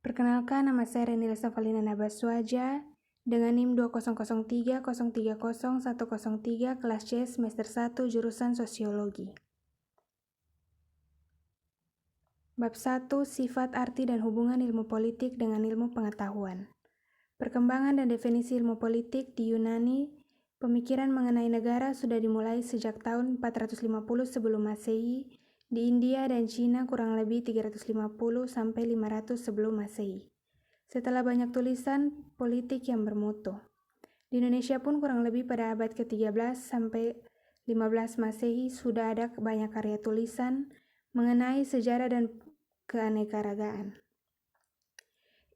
Perkenalkan, nama saya Renila Safalina Nabaswaja dengan NIM 2003030103 kelas C semester 1 jurusan Sosiologi. Bab 1. Sifat, arti, dan hubungan ilmu politik dengan ilmu pengetahuan. Perkembangan dan definisi ilmu politik di Yunani, pemikiran mengenai negara sudah dimulai sejak tahun 450 sebelum Masehi, di India dan Cina kurang lebih 350 sampai 500 sebelum Masehi. Setelah banyak tulisan politik yang bermutu. Di Indonesia pun kurang lebih pada abad ke-13 sampai 15 Masehi sudah ada banyak karya tulisan mengenai sejarah dan keanekaragaman.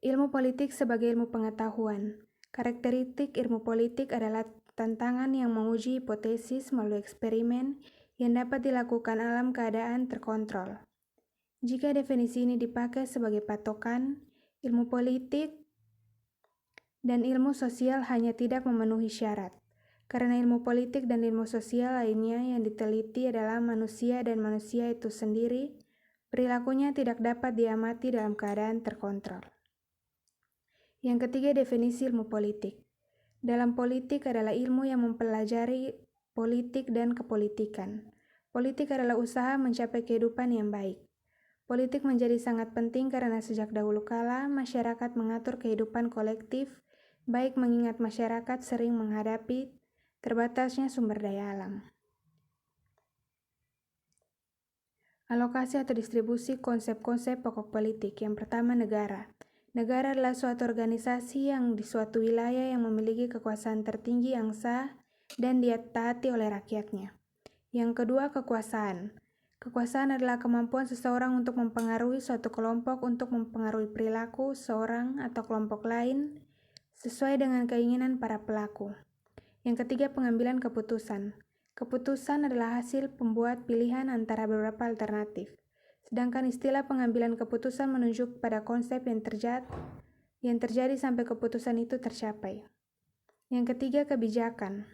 Ilmu politik sebagai ilmu pengetahuan. Karakteristik ilmu politik adalah tantangan yang menguji hipotesis melalui eksperimen yang dapat dilakukan alam keadaan terkontrol. Jika definisi ini dipakai sebagai patokan, ilmu politik dan ilmu sosial hanya tidak memenuhi syarat, karena ilmu politik dan ilmu sosial lainnya yang diteliti adalah manusia dan manusia itu sendiri, perilakunya tidak dapat diamati dalam keadaan terkontrol. Yang ketiga, definisi ilmu politik. Dalam politik adalah ilmu yang mempelajari politik dan kepolitikan. Politik adalah usaha mencapai kehidupan yang baik. Politik menjadi sangat penting karena sejak dahulu kala masyarakat mengatur kehidupan kolektif, baik mengingat masyarakat sering menghadapi terbatasnya sumber daya alam. Alokasi atau distribusi konsep-konsep pokok politik. Yang pertama, negara. Negara adalah suatu organisasi yang di suatu wilayah yang memiliki kekuasaan tertinggi yang sah dan ditaati oleh rakyatnya. Yang kedua, kekuasaan. Kekuasaan adalah kemampuan seseorang untuk mempengaruhi suatu kelompok untuk mempengaruhi perilaku seorang atau kelompok lain sesuai dengan keinginan para pelaku. Yang ketiga, pengambilan keputusan. Keputusan adalah hasil pembuat pilihan antara beberapa alternatif. Sedangkan istilah pengambilan keputusan menunjuk pada konsep yang terjadi sampai keputusan itu tercapai. Yang ketiga, kebijakan.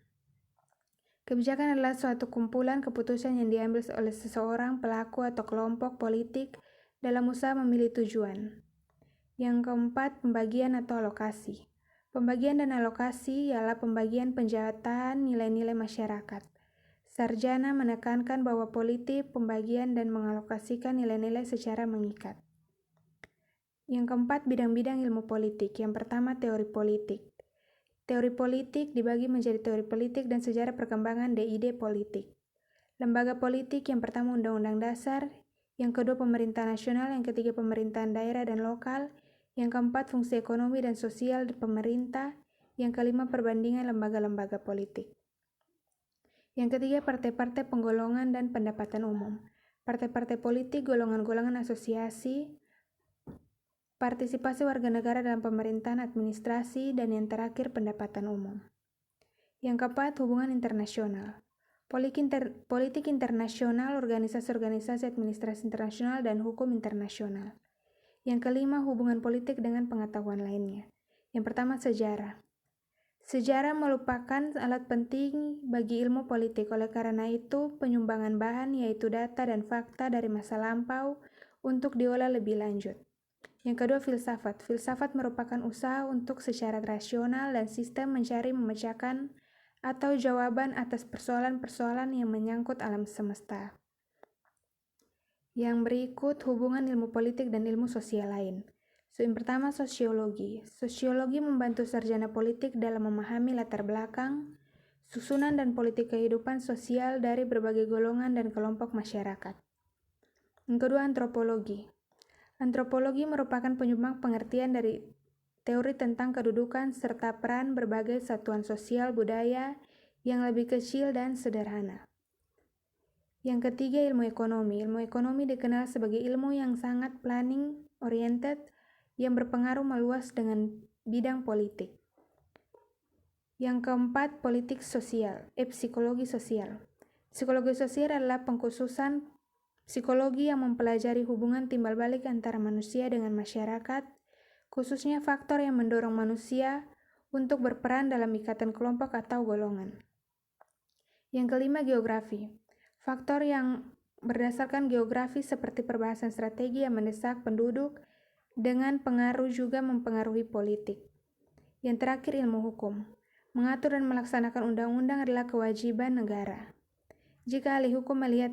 Kebijakan adalah suatu kumpulan keputusan yang diambil oleh seseorang, pelaku, atau kelompok politik dalam usaha memilih tujuan. Yang keempat, pembagian atau alokasi. Pembagian dan alokasi ialah pembagian penjataan nilai-nilai masyarakat. Sarjana menekankan bahwa politik, pembagian, dan mengalokasikan nilai-nilai secara mengikat. Yang keempat, bidang-bidang ilmu politik. Yang pertama, teori politik. Teori politik dibagi menjadi teori politik dan sejarah perkembangan ide politik. Lembaga politik, yang pertama Undang-Undang Dasar, yang kedua pemerintahan nasional, yang ketiga pemerintahan daerah dan lokal, yang keempat fungsi ekonomi dan sosial pemerintah, yang kelima perbandingan lembaga-lembaga politik. Yang ketiga, partai-partai penggolongan dan pendapatan umum. Partai-partai politik, golongan-golongan asosiasi, partisipasi warga negara dalam pemerintahan administrasi, dan yang terakhir, pendapatan umum. Yang keempat, hubungan internasional. Politik internasional, organisasi-organisasi administrasi internasional, dan hukum internasional. Yang kelima, hubungan politik dengan pengetahuan lainnya. Yang pertama, sejarah. Sejarah merupakan alat penting bagi ilmu politik, oleh karena itu penyumbangan bahan yaitu data dan fakta dari masa lampau untuk diolah lebih lanjut. Yang kedua, filsafat. Filsafat merupakan usaha untuk secara rasional dan sistem mencari memecahkan atau jawaban atas persoalan-persoalan yang menyangkut alam semesta. Yang berikut, hubungan ilmu politik dan ilmu sosial lain. Yang pertama, sosiologi. Sosiologi membantu sarjana politik dalam memahami latar belakang, susunan dan politik kehidupan sosial dari berbagai golongan dan kelompok masyarakat. Yang kedua, antropologi. Antropologi merupakan penyumbang pengertian dari teori tentang kedudukan serta peran berbagai satuan sosial budaya yang lebih kecil dan sederhana. Yang ketiga, ilmu ekonomi. Ilmu ekonomi dikenal sebagai ilmu yang sangat planning oriented yang berpengaruh meluas dengan bidang politik. Yang keempat, politik sosial, psikologi sosial. Psikologi sosial adalah pengkhususan psikologi yang mempelajari hubungan timbal balik antara manusia dengan masyarakat, khususnya faktor yang mendorong manusia untuk berperan dalam ikatan kelompok atau golongan. Yang kelima, geografi. Faktor yang berdasarkan geografi seperti perbahasan strategi yang mendesak penduduk dengan pengaruh juga mempengaruhi politik. Yang terakhir, ilmu hukum. Mengatur dan melaksanakan undang-undang adalah kewajiban negara. Jika ahli hukum melihat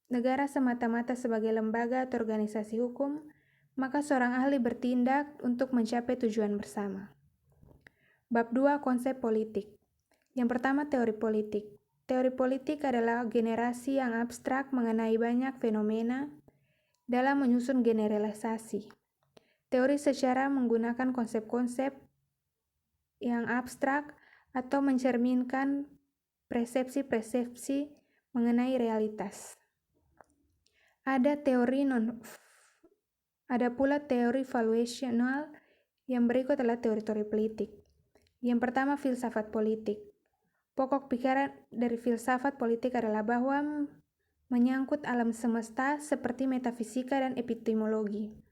negara semata-mata sebagai lembaga atau organisasi hukum, maka seorang ahli bertindak untuk mencapai tujuan bersama. Bab 2. Konsep politik. Yang pertama, teori politik. Teori politik adalah generasi yang abstrak mengenai banyak fenomena dalam menyusun generalisasi. Teori secara menggunakan konsep-konsep yang abstrak atau mencerminkan persepsi-persepsi mengenai realitas. Ada pula teori valuasional. Yang berikut adalah teori-teori politik. Yang pertama, filsafat politik. Pokok pikiran dari filsafat politik adalah bahwa menyangkut alam semesta seperti metafisika dan epistemologi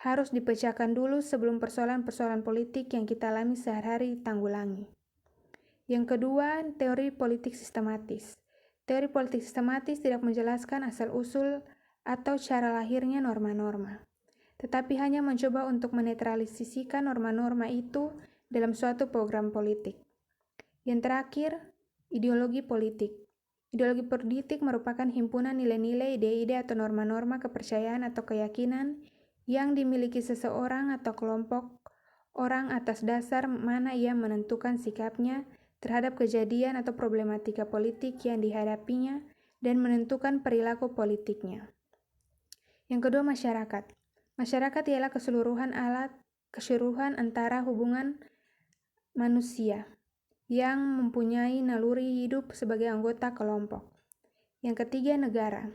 harus dipecahkan dulu sebelum persoalan-persoalan politik yang kita alami sehari-hari ditanggulangi. Yang kedua, teori politik sistematis. Teori politik sistematis tidak menjelaskan asal-usul atau cara lahirnya norma-norma, tetapi hanya mencoba untuk menetralisasikan norma-norma itu dalam suatu program politik. Yang terakhir, ideologi politik. Ideologi politik merupakan himpunan nilai-nilai, ide-ide atau norma-norma kepercayaan atau keyakinan yang dimiliki seseorang atau kelompok orang atas dasar mana ia menentukan sikapnya terhadap kejadian atau problematika politik yang dihadapinya dan menentukan perilaku politiknya. Yang kedua, masyarakat. Masyarakat ialah keseluruhan antara hubungan manusia yang mempunyai naluri hidup sebagai anggota kelompok. Yang ketiga, negara.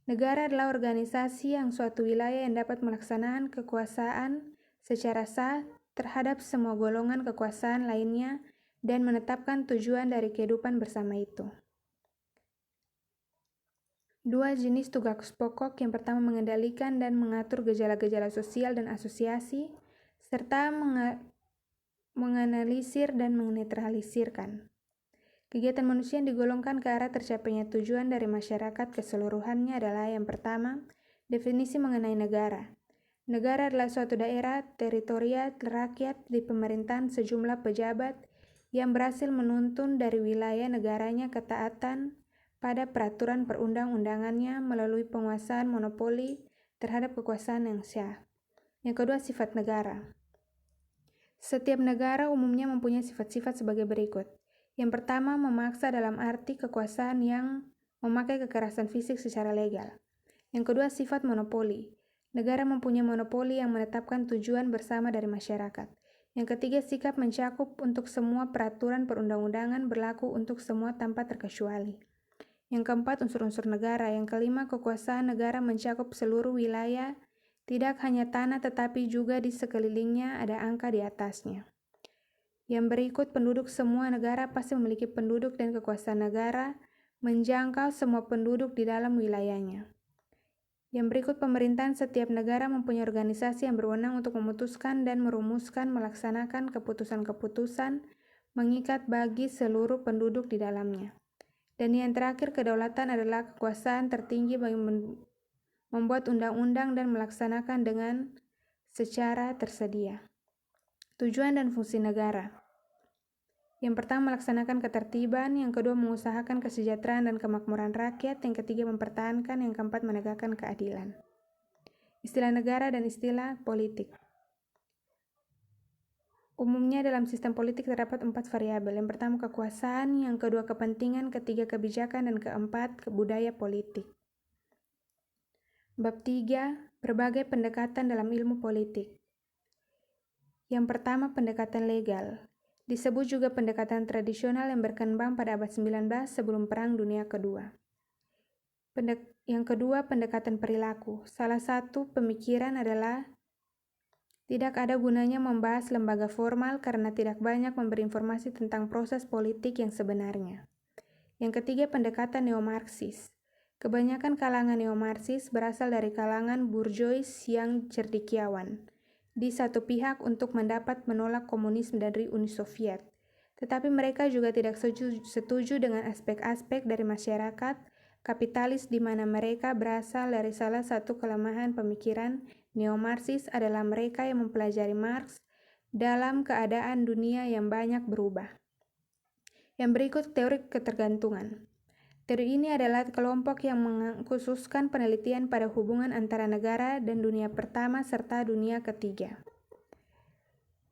Negara adalah organisasi yang suatu wilayah yang dapat melaksanakan kekuasaan secara sah terhadap semua golongan kekuasaan lainnya dan menetapkan tujuan dari kehidupan bersama itu. Dua jenis tugas pokok. Yang pertama, mengendalikan dan mengatur gejala-gejala sosial dan asosiasi, serta menganalisir dan menetralisirkan. Kegiatan manusia yang digolongkan ke arah tercapainya tujuan dari masyarakat keseluruhannya adalah yang pertama, definisi mengenai negara. Negara adalah suatu daerah teritorial rakyat di pemerintahan sejumlah pejabat yang berhasil menuntun dari wilayah negaranya ketaatan pada peraturan perundang-undangannya melalui penguasaan monopoli terhadap kekuasaan yang sah. Yang kedua, sifat negara. Setiap negara umumnya mempunyai sifat-sifat sebagai berikut. Yang pertama, memaksa dalam arti kekuasaan yang memakai kekerasan fisik secara legal. Yang kedua, sifat monopoli. Negara mempunyai monopoli yang menetapkan tujuan bersama dari masyarakat. Yang ketiga, sikap mencakup untuk semua peraturan perundang-undangan berlaku untuk semua tanpa terkecuali. Yang keempat, unsur-unsur negara. Yang kelima, kekuasaan negara mencakup seluruh wilayah, tidak hanya tanah tetapi juga di sekelilingnya ada angka di atasnya. Yang berikut, penduduk semua negara pasti memiliki penduduk dan kekuasaan negara menjangkau semua penduduk di dalam wilayahnya. Yang berikut, pemerintahan setiap negara mempunyai organisasi yang berwenang untuk memutuskan dan merumuskan melaksanakan keputusan-keputusan mengikat bagi seluruh penduduk di dalamnya. Dan yang terakhir, kedaulatan adalah kekuasaan tertinggi bagi membuat undang-undang dan melaksanakan dengan secara tersedia. Tujuan dan fungsi negara. Yang pertama, melaksanakan ketertiban. Yang kedua, mengusahakan kesejahteraan dan kemakmuran rakyat. Yang ketiga, mempertahankan. Yang keempat, menegakkan keadilan. Istilah negara dan istilah politik. Umumnya dalam sistem politik terdapat 4 variabel. Yang pertama, kekuasaan. Yang kedua, kepentingan. Ketiga, kebijakan. Dan keempat, budaya politik. Bab 3. Berbagai pendekatan dalam ilmu politik. Yang pertama, pendekatan legal. Disebut juga pendekatan tradisional yang berkembang pada abad 19 sebelum Perang Dunia Kedua. Yang kedua, pendekatan perilaku. Salah satu pemikiran adalah tidak ada gunanya membahas lembaga formal karena tidak banyak memberi informasi tentang proses politik yang sebenarnya. Yang ketiga, pendekatan neo-Marxis. Kebanyakan kalangan neo-Marxis berasal dari kalangan burjois yang cendekiawan di satu pihak untuk mendapat menolak komunisme dari Uni Soviet. Tetapi mereka juga tidak setuju dengan aspek-aspek dari masyarakat kapitalis di mana mereka berasal dari salah satu kelemahan pemikiran Neo-Marxis adalah mereka yang mempelajari Marx dalam keadaan dunia yang banyak berubah. Yang berikut teori ketergantungan. Teori ini adalah kelompok yang mengkhususkan penelitian pada hubungan antara negara dan dunia pertama serta dunia ketiga.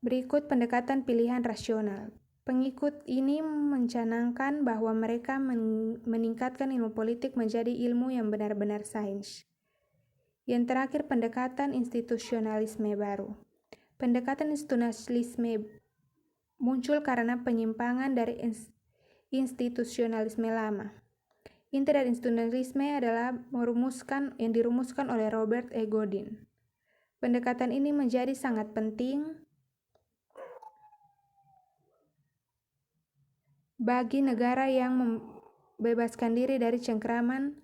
Berikut pendekatan pilihan rasional. Pengikut ini mencanangkan bahwa mereka meningkatkan ilmu politik menjadi ilmu yang benar-benar sains. Yang terakhir, pendekatan institusionalisme baru. Pendekatan institusionalisme muncul karena penyimpangan dari institusionalisme lama. Inti dari institusionalisme adalah yang dirumuskan oleh Robert E. Godin. Pendekatan ini menjadi sangat penting bagi negara yang membebaskan diri dari cengkraman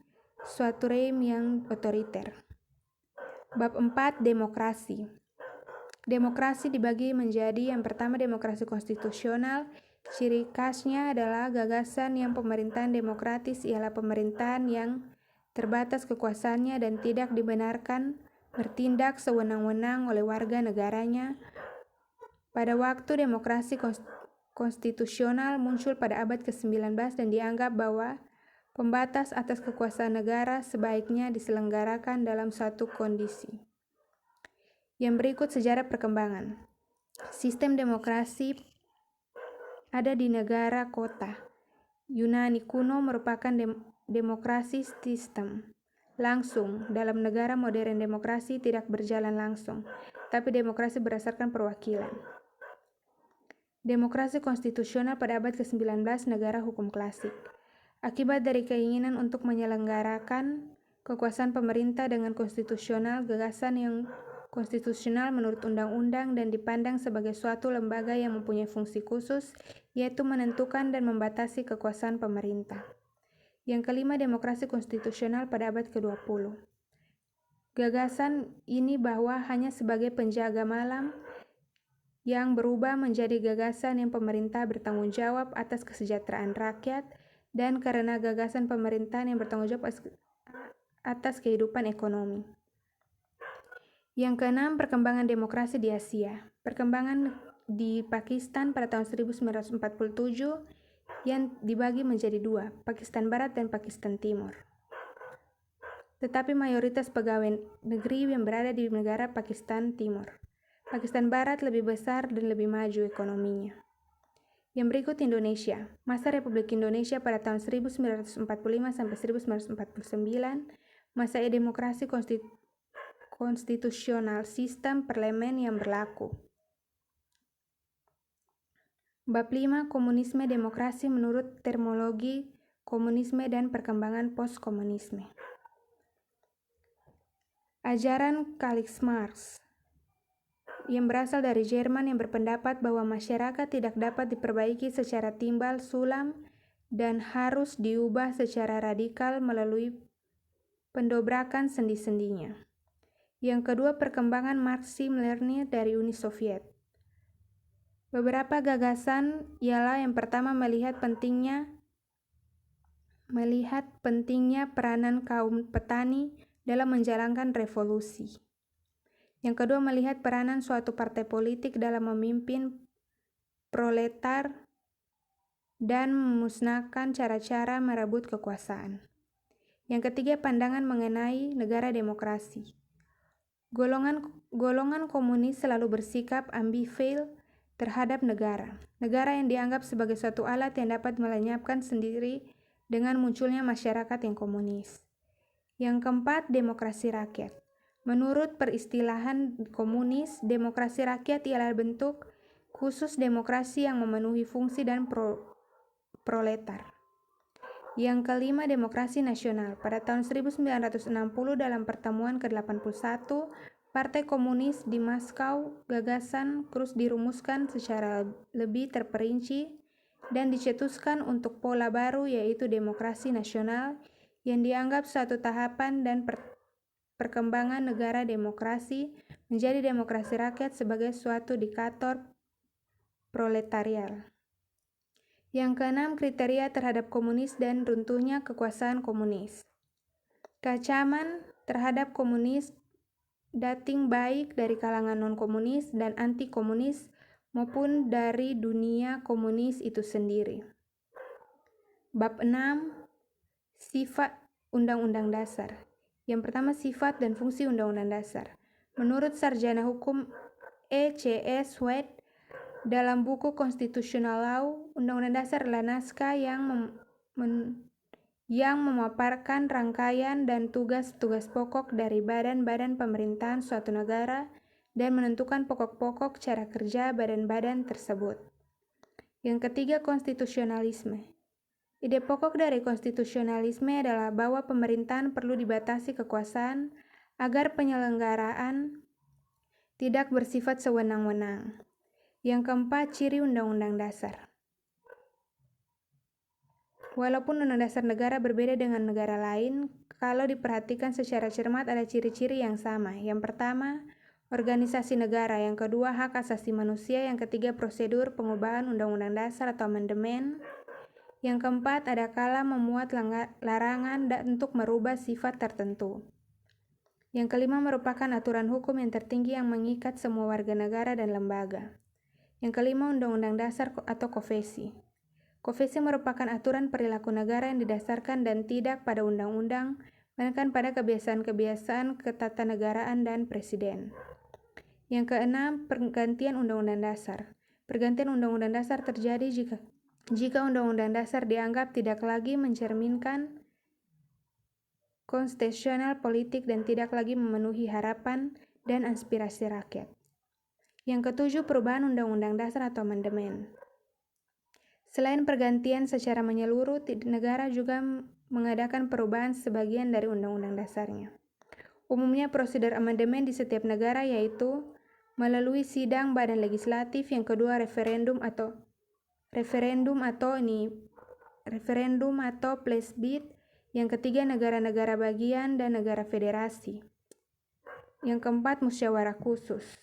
suatu rezim yang otoriter. Bab 4. Demokrasi. Demokrasi dibagi menjadi yang pertama demokrasi konstitusional. Ciri khasnya adalah gagasan yang pemerintahan demokratis ialah pemerintahan yang terbatas kekuasaannya dan tidak dibenarkan bertindak sewenang-wenang oleh warga negaranya. Pada waktu demokrasi konstitusional muncul pada abad ke-19 dan dianggap bahwa pembatas atas kekuasaan negara sebaiknya diselenggarakan dalam suatu kondisi. Yang berikut sejarah perkembangan. Sistem demokrasi ada di negara kota. Yunani kuno merupakan demokrasi sistem langsung. Dalam negara modern demokrasi tidak berjalan langsung, tapi demokrasi berdasarkan perwakilan. Demokrasi konstitusional pada abad ke-19 negara hukum klasik. Akibat dari keinginan untuk menyelenggarakan kekuasaan pemerintah dengan konstitusional, gagasan yang konstitusional menurut undang-undang dan dipandang sebagai suatu lembaga yang mempunyai fungsi khusus, yaitu menentukan dan membatasi kekuasaan pemerintah. Yang kelima, demokrasi konstitusional pada abad ke-20. Gagasan ini bahwa hanya sebagai penjaga malam yang berubah menjadi gagasan yang pemerintah bertanggung jawab atas kesejahteraan rakyat, dan karena gagasan pemerintahan yang bertanggung jawab atas kehidupan ekonomi. Yang keenam, perkembangan demokrasi di Asia. Perkembangan di Pakistan pada tahun 1947 yang dibagi menjadi dua, Pakistan Barat dan Pakistan Timur. Tetapi mayoritas pegawai negeri yang berada di negara Pakistan Timur. Pakistan Barat lebih besar dan lebih maju ekonominya. Yang berikut Indonesia. Masa Republik Indonesia pada tahun 1945 sampai 1949, masa demokrasi konstitusional sistem parlemen yang berlaku. Bab 5. Komunisme demokrasi menurut terminologi komunisme dan perkembangan postkomunisme. Ajaran Karl Marx yang berasal dari Jerman yang berpendapat bahwa masyarakat tidak dapat diperbaiki secara timbal sulam dan harus diubah secara radikal melalui pendobrakan sendi-sendinya. Yang kedua, perkembangan Marxisme-Lenin dari Uni Soviet. Beberapa gagasan ialah yang pertama melihat pentingnya peranan kaum petani dalam menjalankan revolusi. Yang kedua, melihat peranan suatu partai politik dalam memimpin proletar dan memusnahkan cara-cara merebut kekuasaan. Yang ketiga, pandangan mengenai negara demokrasi. Golongan komunis selalu bersikap ambivalent terhadap negara. Negara yang dianggap sebagai suatu alat yang dapat melenyapkan sendiri dengan munculnya masyarakat yang komunis. Yang keempat, demokrasi rakyat. Menurut peristilahan komunis, demokrasi rakyat ialah bentuk khusus demokrasi yang memenuhi fungsi dan proletar. Yang kelima, demokrasi nasional. Pada tahun 1960 dalam pertemuan ke-81 Partai Komunis di Moskow, gagasan Cruz dirumuskan secara lebih terperinci dan dicetuskan untuk pola baru, yaitu demokrasi nasional yang dianggap suatu tahapan dan perkembangan negara demokrasi menjadi demokrasi rakyat sebagai suatu diktator proletarial. Yang keenam, kriteria terhadap komunis dan runtuhnya kekuasaan komunis. Kecaman terhadap komunis dating baik dari kalangan non-komunis dan anti-komunis maupun dari dunia komunis itu sendiri. Bab 6. Sifat Undang-Undang Dasar. Yang pertama, sifat dan fungsi Undang-Undang Dasar. Menurut sarjana hukum E.C.S. White, dalam buku Constitutional Law, Undang-Undang Dasar adalah naskah yang memaparkan rangkaian dan tugas-tugas pokok dari badan-badan pemerintahan suatu negara dan menentukan pokok-pokok cara kerja badan-badan tersebut. Yang ketiga, konstitusionalisme. Ide pokok dari konstitusionalisme adalah bahwa pemerintahan perlu dibatasi kekuasaan agar penyelenggaraan tidak bersifat sewenang-wenang. Yang keempat, ciri Undang-Undang Dasar. Walaupun Undang-Undang Dasar negara berbeda dengan negara lain, kalau diperhatikan secara cermat ada ciri-ciri yang sama. Yang pertama, organisasi negara. Yang kedua, hak asasi manusia. Yang ketiga, prosedur pengubahan Undang-Undang Dasar atau amandemen. Yang keempat, ada kala memuat larangan untuk merubah sifat tertentu. Yang kelima, merupakan aturan hukum yang tertinggi yang mengikat semua warga negara dan lembaga. Yang kelima, Undang-Undang Dasar atau Konvensi. Konvensi merupakan aturan perilaku negara yang didasarkan dan tidak pada undang-undang, melainkan pada kebiasaan-kebiasaan ketatanegaraan dan presiden. Yang keenam, pergantian Undang-Undang Dasar. Pergantian Undang-Undang Dasar terjadi jika Undang-Undang Dasar dianggap tidak lagi mencerminkan konstitusional politik dan tidak lagi memenuhi harapan dan aspirasi rakyat. Yang ketujuh, perubahan Undang-Undang Dasar atau amandemen. Selain pergantian secara menyeluruh, negara juga mengadakan perubahan sebagian dari Undang-Undang Dasarnya. Umumnya prosedur amandemen di setiap negara yaitu melalui sidang badan legislatif, yang kedua referendum atau plebiscit, yang ketiga negara-negara bagian dan negara federasi. Yang keempat, musyawarah khusus.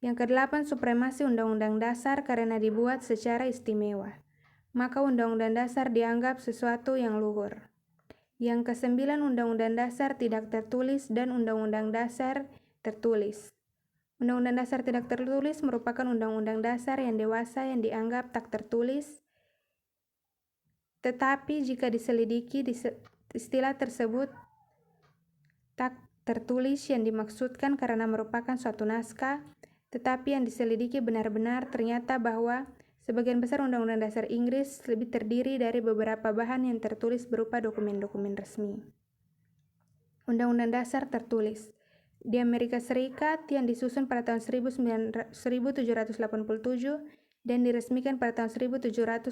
Yang kedelapan, supremasi Undang-Undang Dasar karena dibuat secara istimewa, maka Undang-Undang Dasar dianggap sesuatu yang luhur. Yang kesembilan, Undang-Undang Dasar tidak tertulis dan Undang-Undang Dasar tertulis. Undang-Undang Dasar tidak tertulis merupakan Undang-Undang Dasar yang dewasa yang dianggap tak tertulis, tetapi jika diselidiki istilah tersebut tak tertulis yang dimaksudkan karena merupakan suatu naskah, tetapi yang diselidiki benar-benar ternyata bahwa sebagian besar Undang-Undang Dasar Inggris lebih terdiri dari beberapa bahan yang tertulis berupa dokumen-dokumen resmi. Undang-Undang Dasar tertulis di Amerika Serikat yang disusun pada tahun 1787 dan diresmikan pada tahun 1789.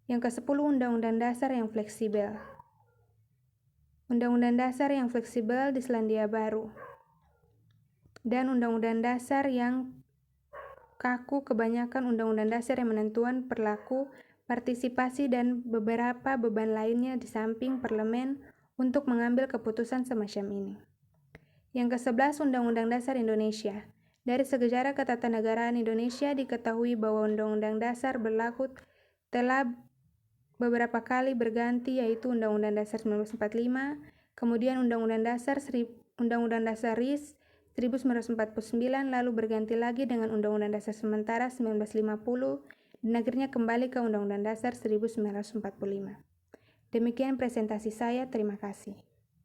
Yang ke-10, Undang-Undang Dasar yang fleksibel. Undang-Undang Dasar yang fleksibel di Selandia Baru. Dan Undang-Undang Dasar yang kaku, kebanyakan Undang-Undang Dasar yang menentukan perilaku, partisipasi, dan beberapa beban lainnya di samping parlemen untuk mengambil keputusan semacam ini. Yang ke-11, Undang-Undang Dasar Indonesia. Dari sejarah ketatanegaraan Indonesia diketahui bahwa Undang-Undang Dasar berlaku telah beberapa kali berganti, yaitu Undang-Undang Dasar 1945, kemudian Undang-Undang Dasar RIS 1949, lalu berganti lagi dengan Undang-Undang Dasar Sementara 1950, dan akhirnya kembali ke Undang-Undang Dasar 1945. Demikian presentasi saya, terima kasih.